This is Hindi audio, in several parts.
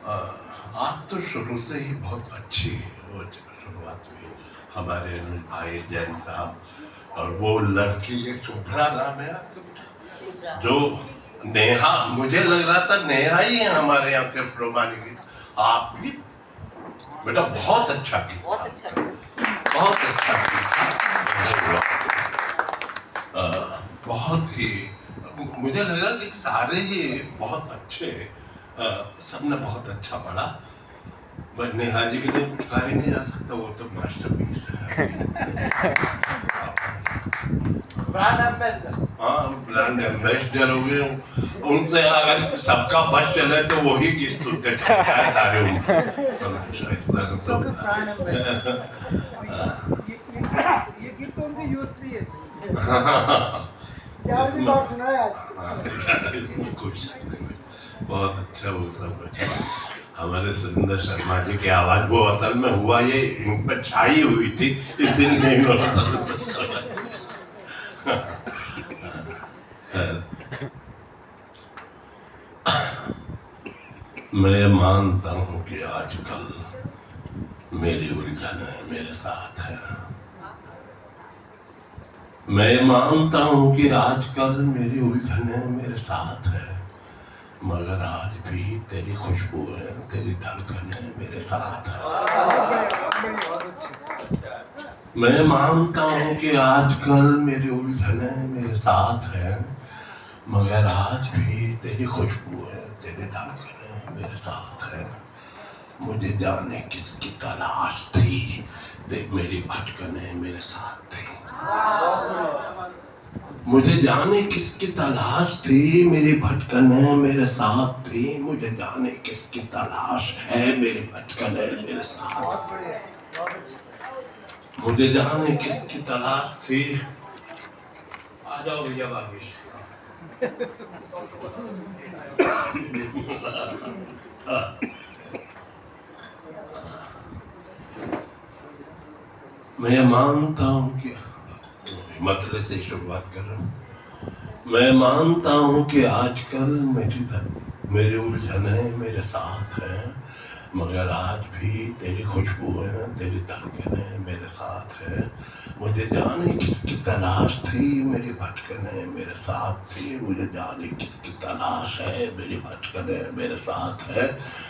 आज तो शुरू से ही बहुत अच्छी वो शुरुआत हुई हमारे अनुज भाई जैन साहब और वो लड़की ये शुभ्रा नाम है आपका जो नेहा, मुझे लग रहा था नेहा ही है हमारे यहाँ से रोमानी गीत। आप भी बेटा बहुत अच्छा गीत, बहुत अच्छा गीत, बहुत ही मुझे लगा कि सारे ही बहुत अच्छे, सबने बहुत अच्छा पढ़ा। बस नेहा जी के लिए कुछ कहा ही नहीं जा सकता, वो तो मास्टरपीस है। ब्रांड एम्बेसडर, हाँ ब्रांड एम्बेसडर हो गए। उनसे अगर सबका बस चले तो वही गीत सुनते हैं सारे उम्र। ये गीत तो उनकी यूएसपी है। क्या भी बात सुनाया आज। इसमें कुछ नहीं, बहुत अच्छा वो सब हमारे सुरेंद्र शर्मा जी की आवाज वो असल में हुआ ये इन पर छाई हुई थी, इसलिए इन्होंने सुरेंद्र शर्मा। मैं मानता हूँ कि आजकल मेरी उलझनें मेरे साथ है। मैं मानता हूँ कि आजकल मेरी उलझनें मेरे साथ है, मगर आज भी तेरी खुशबू है, तेरी धड़कनें मेरे साथ है। मैं मानता हूँ कि आजकल मेरी उलझनें मेरे साथ है, मगर आज भी तेरी खुशबू है, तेरी धड़कनें मेरे साथ है। मुझे जाने किसकी तलाश थी, देख मेरी भटकने मेरे साथ थी। मुझे जाने किसकी तलाश थी, मेरी भटकने मेरे साथ थी। मुझे जाने किसकी तलाश है, मेरी भटकने मेरे साथ। मुझे जाने किसकी तलाश थी। आ जाओ भैया बागेश। मैं मानता हूँ कि मतलब से शुरुआत कर रहा हूँ। मैं मानता हूँ कि आजकल मेरी उलझनें मेरे साथ हैं, मगर आज भी तेरी खुशबू है, तेरी धड़कनें मेरे साथ है। मुझे जाने किसकी तलाश थी, मेरी भटकने मेरे साथ थी। मुझे जाने किसकी तलाश है, मेरी भटकने मेरे साथ है।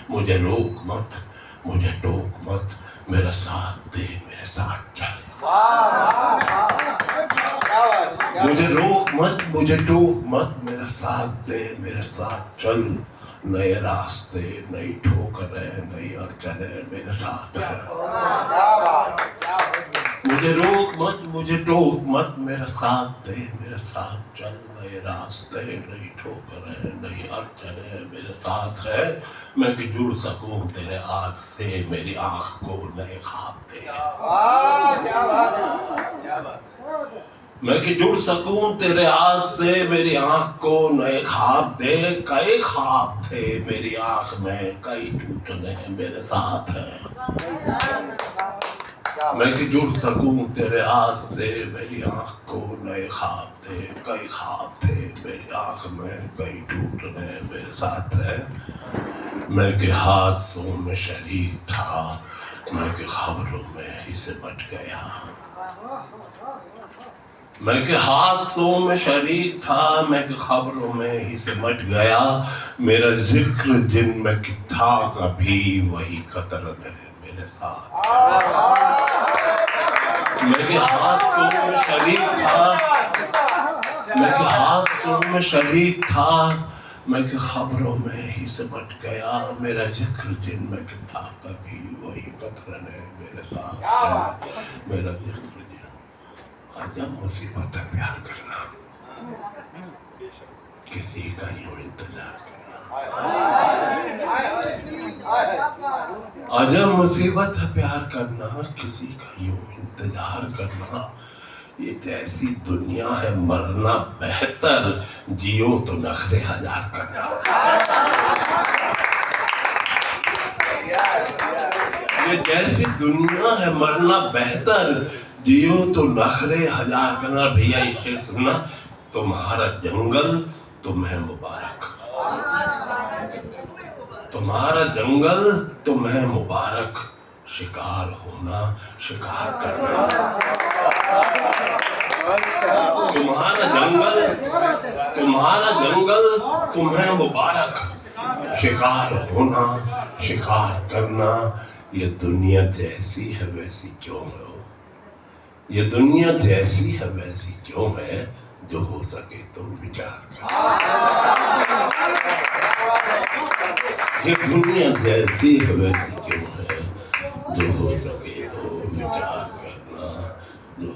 मुझे रोक मत, मुझे टोक मत, मेरा साथ दे, मेरे साथ चल। मुझे रोक मत, मुझे टोक मत, मेरा साथ दे, मेरे साथ चल। नए रास्ते, नई ठोकरें, नई अड़चनें मेरे साथ है। मुझे रोक मत, मुझे टोक मत, मेरा साथ दे, मेरे साथ चल। नए रास्ते, नई ठोकरें, नई अड़चनें मेरे साथ है। मैं कि जुड़ सकूं तेरे आज से, मेरी आंख को नए ख्वाब दे। मैं कि जुड़ सकूं तेरे आज से, मेरी आंख को नए ख्वाब दे। कई ख्वाब थे मेरी आंख में, कई टूटने मेरे साथ है। मैं कि जुड़ सकूं तेरे आज से, मेरी आंख को नए ख्वाब दे। कई ख्वाब थे मेरी आंख में, कई टूटने मेरे साथ है। मैं के हादसों में शरीक था, मैं के खबरों में ही सिमट गया। मैं के हादसों में शरीक था, मैं के खबरों में ही सिमट गया। मेरा जिक्र जिनमें कि था कभी, वही कतरन है मेरे साथ। मैं के हादसों में शरीक था, मैं के हादसों में शरीक था, मैं के खबरों में ही सिमट गया। मेरा जिक्र जिनमें कि था कभी, वही कतरन है मेरे साथ। मेरा जिक्र अजब मुसीबत है प्यार करना, किसी का यूं इंतजार करना। अजब मुसीबत है प्यार करना, किसी का यूं इंतजार करना। ये जैसी दुनिया है मरना बेहतर, जियो तो नखरे हजार करना। ये जैसी दुनिया है मरना बेहतर, जियो तो नखरे हजार करना। भैया ये शेर सुनना, तुम्हारा जंगल तुम्हें मुबारक। तुम्हारा जंगल तो मैं मुबारक, शिकार होना शिकार करना। तुम्हारा जंगल तुम्हें मुबारक, शिकार होना शिकार करना। ये दुनिया जैसी है वैसी क्यों है? ये दुनिया जैसी है वैसी क्यों है? जो हो सके तो विचार कर। ये दुनिया जैसी है वैसी क्यों है? जो हो सके तो विचार करना। जो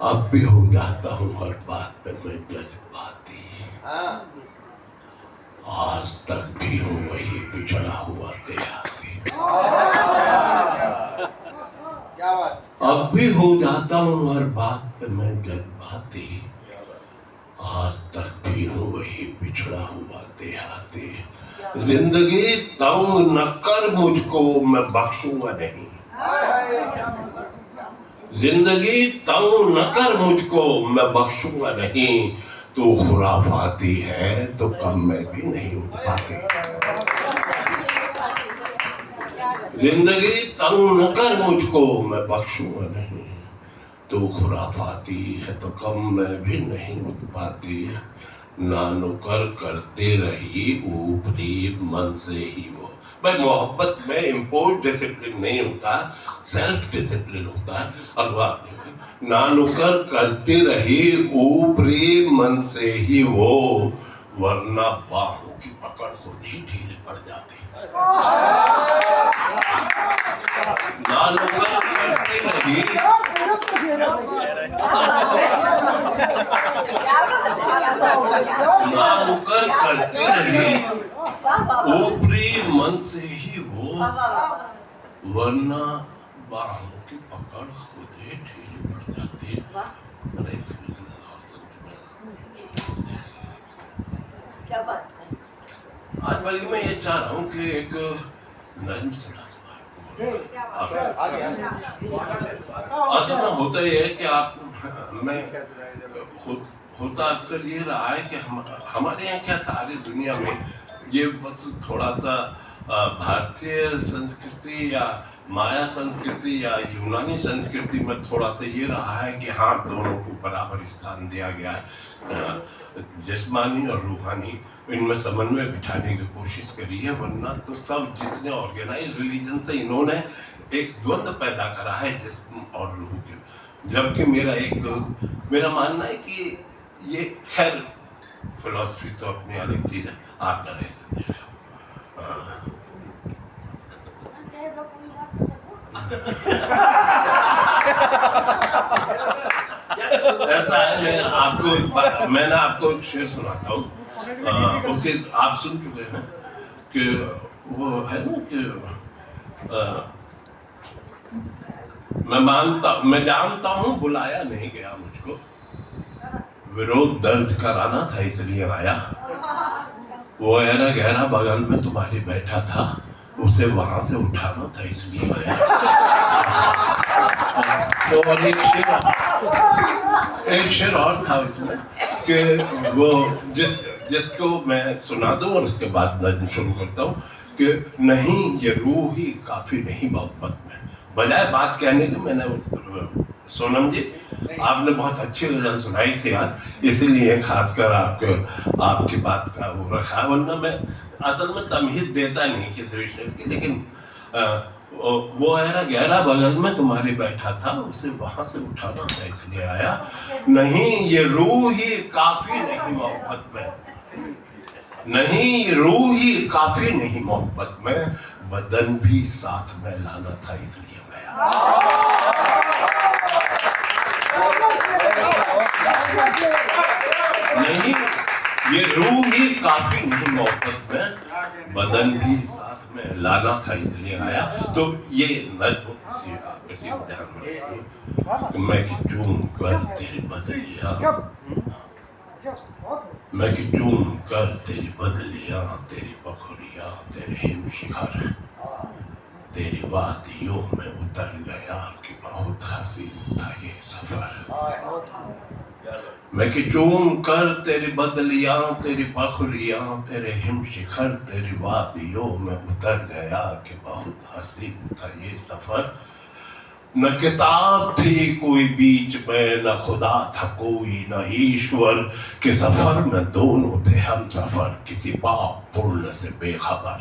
अब भी हो जाता हूँ हर बात पे मैं जज्बाती, आज तक भी हूँ वही पिछड़ा हुआ देहाती। अब भी हो जाता हूँ हर बात पे मैं जज्बाती, आज तक भी हूँ वही पिछड़ा हुआ देहाती। जिंदगी तंग न कर मुझको, मैं बख्शूंगा नहीं। जिंदगी तंग न कर मुझको, मैं बख्शूंगा नहीं। तू खुराफाती है तो कम में भी नहीं उठ पाती। जिंदगी तंग न कर मुझको, मैं बख्शूंगा नहीं। तू खुराफाती है तो कम में भी नहीं उठ पाती। नानुकर करते रही ऊपरी मन से ही वो। भाई मोहब्बत में इम्पोर्ट डिसिप्लिन नहीं होता, सेल्फ डिसिप्लिन होता है। और बात नानुकर करती रही ऊपरी मन से ही वो, वरना बाहों की पकड़ खुद ही ढीली पड़ जाती। नानुकर करती रही नानुकर करती रही ऊपरी मन से ही वो, वरना बाहों की पकड़ खुद ही ढीली पड़ जाती। क्या बात है? आज बल्कि मैं ये चाह रहा हूँ कि एक नर्म सड़ा असल में होता ये है कि आप मैं होता अक्सर ये रहा है कि हमारे यहाँ क्या सारी दुनिया में ये बस थोड़ा सा भारतीय संस्कृति या माया संस्कृति या यूनानी संस्कृति में थोड़ा सा ये रहा है कि हाँ दोनों को बराबर स्थान दिया गया है। जिस्मानी और रूहानी इनमें समन्वय बिठाने की कोशिश करी है, वरना तो सब जितने ऑर्गेनाइज रिलीजन से इन्होंने एक द्वंद्व पैदा करा है जिस्म और रूह के। जबकि मेरा मानना है कि ये खैर फिलॉसफी तो अपनी अलग चीज है, आप ना रह सकते। ऐसा है, मैं ना आपको एक शेर सुनाता हूँ, उसे आप सुन चुके हैं कि वो है ना कि मैं जानता हूँ बुलाया नहीं गया मुझको, विरोध दर्ज कराना था इसलिए आया। वो गहरा गहरा बगल में तुम्हारी बैठा था, उसे वहां से उठाना था इसलिए आया। तो एक शेर और था इसमें कि वो जिसको मैं सुना दूं और उसके बाद नज़्म शुरू करता हूँ कि नहीं ये रूह ही काफी नहीं मोहब्बत में। बजाय बात कहने की मैंने सोनम जी आपने बहुत अच्छी गजल सुनाई थी यार, इसीलिए खासकर आपकी बात का वो रखा, वरना मैं असल में तमहीद देता नहीं किसी विषय की। लेकिन वो गहरा बगल में तुम्हारी बैठा था, उसे वहां से उठाना था इसलिए आया। नहीं ये रूह ही काफी नहीं मोहब्बत में, नहीं रूह ही काफी नहीं मोहब्बत में, बदन भी साथ में लाना था इसलिए गया। नहीं ये रूह ही काफी नहीं मोहब्बत में, बदन भी साथ में लाना था इसलिए आया। तो ये नज़्म इसी ध्यान में रखिए कि मैं कि चूम कर तेरी बदलियां, मैं कि चूम कर तेरी बदलियां, तेरी पखुड़ियां, तेरे हिम शिखर, तेरी वादियों में उतर गया कि बहुत हसीन था ये सफर। मैं कि चूम कर तेरी बदलियां, तेरी पखरियां, तेरे हिम शिखर, तेरी वादियों में उतर गया कि बहुत हसीन था ये सफर। न किताब थी कोई बीच में, न खुदा था कोई, न ईश्वर के सफर में दोनों थे हम सफर, किसी पाप पुण्य से बेखबर।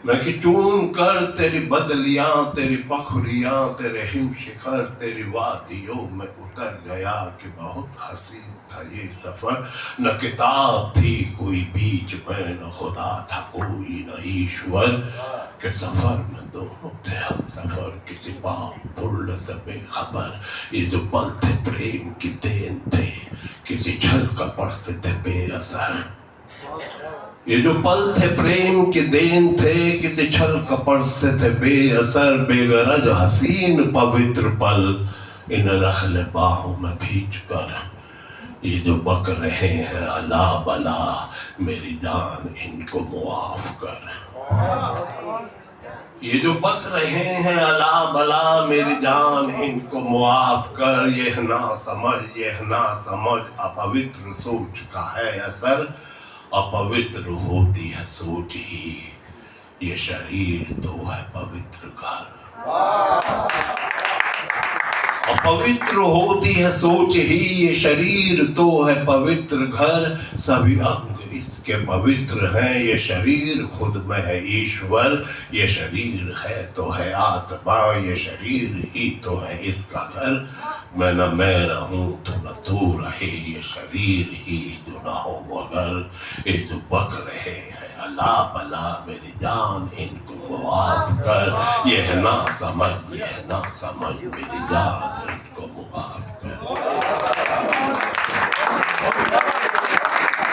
मैं कि चूम कर तेरी बदलियां, तेरी पखरियां, तेरे हिम शिखर, तेरी वादियों में उतर गया कि बहुत हसीन था ये सफर। न किताब थी कोई बीच में, न खुदा था कोई, न ईश्वर के सफर में दोनों थे हम सफर, किसी पाप पुण्य से बेखबर। ये जो पल थे प्रेम की देन थे, किसी छल कपट से थे बेअसर। ये जो पल थे प्रेम के देन थे, किसी छल कपट से थे बेअसर। बेगरज हसीन पवित्र पल, इन रख ले बाहों में भींच कर। ये जो बक रहे हैं अला बला, मेरी जान इनको मुआफ कर। ये जो बक रहे हैं अला बला, मेरी जान इनको मुआफ कर। यह ना समझ, यह ना समझ, अपवित्र सोच का है असर। अपवित्र होती है सोच ही, ये शरीर तो है पवित्र घर। अपवित्र होती है सोच ही, ये शरीर तो है पवित्र घर। सभी अंग इसके पवित्र हैं, ये शरीर खुद में है ईश्वर। ये शरीर है तो है आत्मा, ये शरीर ही तो है इसका घर। मैं न मैं रहूं तो न तू रहे, ये शरीर ही जो ना हो मगर। ये जो बक रहे हैं अला बला, मेरी जान इनको माफ कर। यह ना समझ, यह ना समझ, मेरी जान